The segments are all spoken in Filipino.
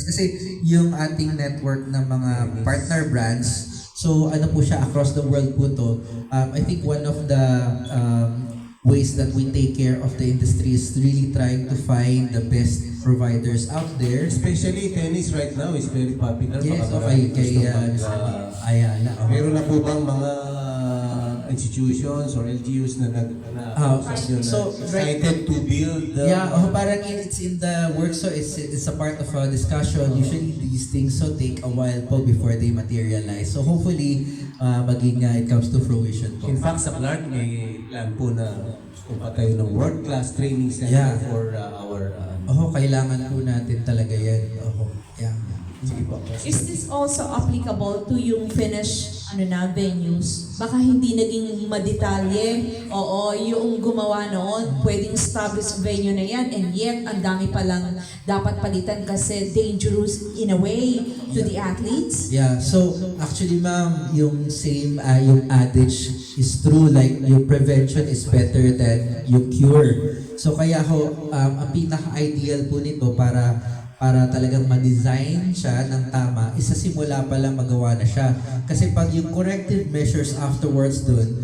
Kasi yung ating network ng mga partner brands, so ano po siya, across the world po to. I think one of the ways that we take care of the industry is really trying to find the best providers out there. Especially tennis right now is very popular. Yes, Baka okay, marami kay gustong Ayala. meron na po bang mga institutions or LGUs na so, excited to build parang it's in the work, so it's a part of a discussion. Usually these things so take a while po before they materialize. So hopefully maging it comes to fruition po. In fact, sa Clark may plan po na patayo ng world-class training center Yeah. for our Kailangan po natin talaga yan. Yeah. sige po. Is this also applicable to yung Finnish venues? Baka hindi naging madetalye. Oo, yung gumawa noon, pwedeng established venue na yan, and yet ang dami palang dapat palitan kasi dangerous in a way to the athletes. Yeah, so actually ma'am, yung same yung adage is true, like yung prevention is better than yung cure. So kaya ang pinaka-ideal po nito para talagang ma-design siya ng tama, isa simula pa lang magawa na siya. Kasi pag yung corrective measures afterwards dun,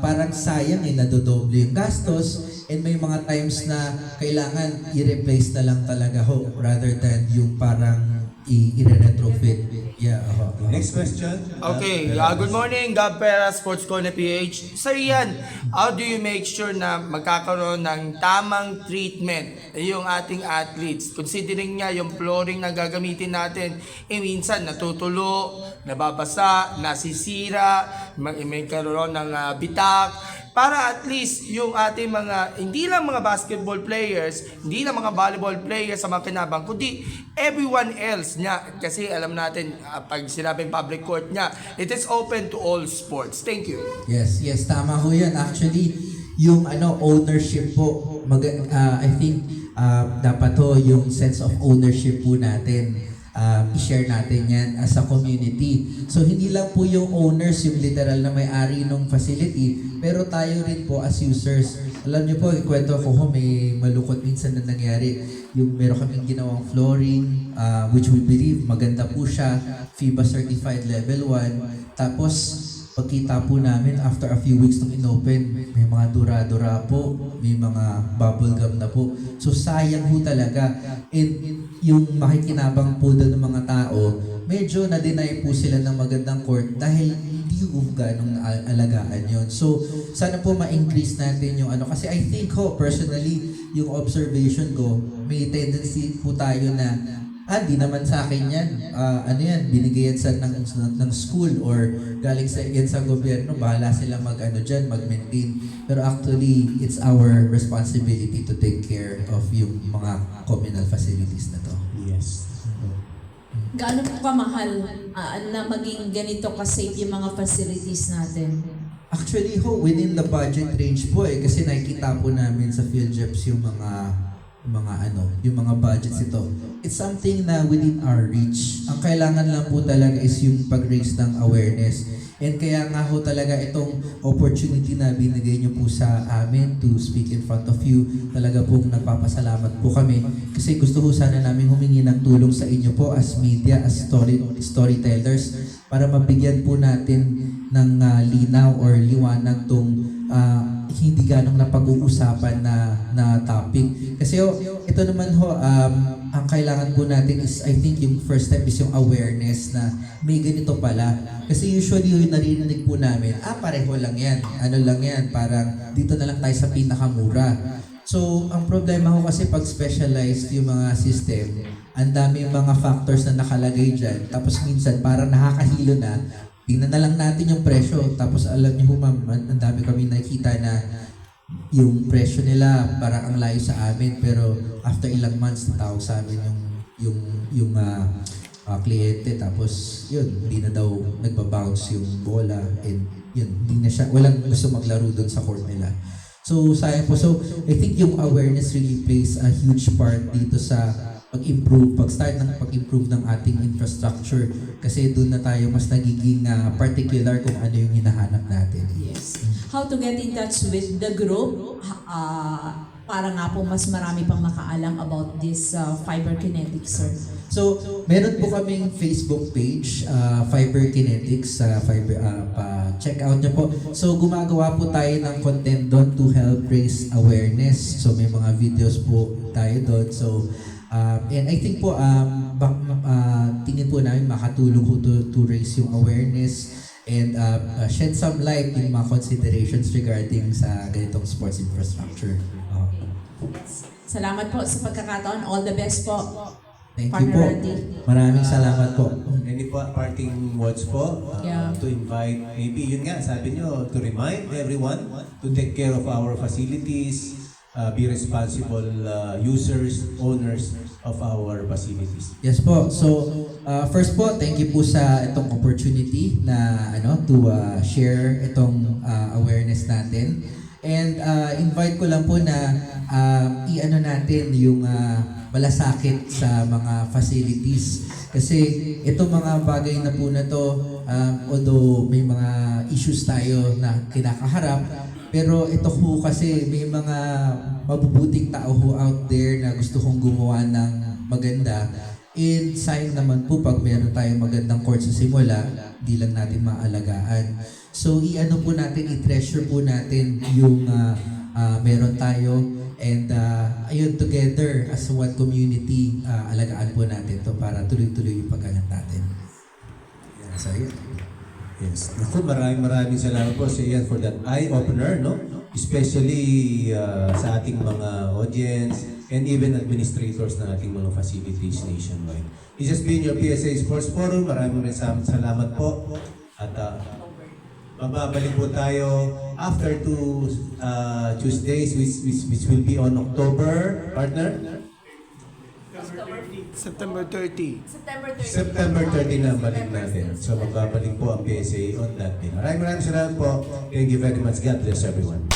parang sayang nadodoble yung gastos, and may mga times na kailangan i-replace na lang talaga rather than yung parang i-retrofit. Yeah. Next question. Okay, good morning, Gab Pera, Sports Corner PH. Sir Ian, how do you make sure na magkakaroon ng tamang treatment yung ating athletes? Considering nga yung flooring na gagamitin natin, minsan natutulo, nababasa, nasisira, may karoon ng bitak, para at least yung ating mga, hindi lang mga basketball players, hindi lang mga volleyball players sa mga kinabang, kundi everyone else niya. Kasi alam natin, pag sinabing public court niya, it is open to all sports. Thank you. Yes, tama ho yan. Actually, yung ownership po, I think dapat ho yung sense of ownership po natin. I-share natin yan as a community. So hindi lang po yung owners, yung literal na may-ari ng facility, pero tayo rin po as users. Alam niyo po, ikwento ko may malukot minsan na nangyari. Yung meron kaming ginawang flooring, which we believe maganda po siya, FIBA certified level 1. Tapos pagkita po namin after a few weeks nung inopen, may mga dura-dura po, may mga bubble gum na po. So sayang po talaga. And yung makikinabang po doon ng mga tao, medyo na-deny po sila ng magandang court dahil hindi ko ganong alagaan yon. So sana po ma-increase natin yung kasi I think personally, yung observation ko, may tendency po tayo na di naman sa akin yan. Binigay yan ng school or galing yan sa gobyerno. Bahala sila mag-maintain. Pero actually, it's our responsibility to take care of yung mga communal facilities na to. Yes. Gaano po kamahal na maging ganito ka-safe yung mga facilities natin? Actually within the budget range po kasi nakikita po namin sa PhilJeps yung mga budgets ito. It's something na within our reach. Ang kailangan lang po talaga is yung pag-raise ng awareness. And kaya nga talaga itong opportunity na binigay niyo po sa amin to speak in front of you, talaga pong nagpapasalamat po kami. Kasi gusto sana namin humingi ng tulong sa inyo po as media, as storytellers, para mabigyan po natin ng linaw or liwanag tong hindi ganong napag-uusapan na topic. Kasi ito naman ang kailangan po natin is, I think yung first step is yung awareness na may ganito pala. Kasi usually yung naririnig po namin, pareho lang yan, lang yan, parang dito na lang tayo sa pinakamura. So ang problema ko kasi pag specialized yung mga system, ang daming mga factors na nakalagay dyan, tapos minsan parang nakakahilo na, tingnan na lang natin yung presyo. Tapos alam niyo ma'am, ang dami kami nakita na yung presyo nila parang ang layo sa amin, pero after ilang months natawag sa amin yung kliyente, tapos yun, hindi na daw nagbabounce yung bola, and yun, hindi na siya, walang gusto maglaro doon sa court nila. So sayang po. So I think yung awareness really plays a huge part dito sa pag-start ng pag-improve ng ating infrastructure, kasi doon na tayo mas nagiging particular kung ano yung hinahanap natin. Yes. How to get in touch with the group? para nga po mas marami pang makaalam about this fiber kinetics, sir? So, meron po kaming Facebook page, Fiber Kinetics, check out nyo po. So, gumagawa po tayo ng content doon to help raise awareness. So, may mga videos po tayo doon. So, and I think po, tingin po namin makatulong po to raise yung awareness and shed some light in mga considerations regarding sa ganitong sports infrastructure. Salamat po sa pagkakataon. All the best po. Thank you Partner po. Randy. Maraming salamat po. Any parting words po Yeah. to invite, maybe yun nga, sabi nyo, to remind everyone to take care of our facilities, be responsible users, owners of our facilities. Yes po. So, first po, thank you po sa itong opportunity na to share itong awareness natin. And invite ko lang po na natin yung malasakit sa mga facilities. Kasi itong mga bagay na po na to, although may mga issues tayo na kinakaharap, pero ito po kasi may mga mabubuting tao ho out there na gusto kong gumawa ng maganda. And sayang naman po pag meron tayong magandang court sa simula, di lang natin maalagaan. So po natin, i-treasure po natin yung meron tayo. And ayun, together as one community, alagaan po natin to para tuloy-tuloy yung pagganap natin. Yeah, so yun. Yes. Naku, maraming salamat po sa Ian for that eye-opener, no? Especially sa ating mga audience and even administrators ng ating mga facilities nationwide. This has been your PSA Sports Forum. Maraming salamat po. At magbabalik po tayo after 2 Tuesdays which will be on October, partner? September 30. September 30 na balik natin. So magbabalik po ang PSA on that day. Maraming salamat po. Thank you very much. God bless everyone.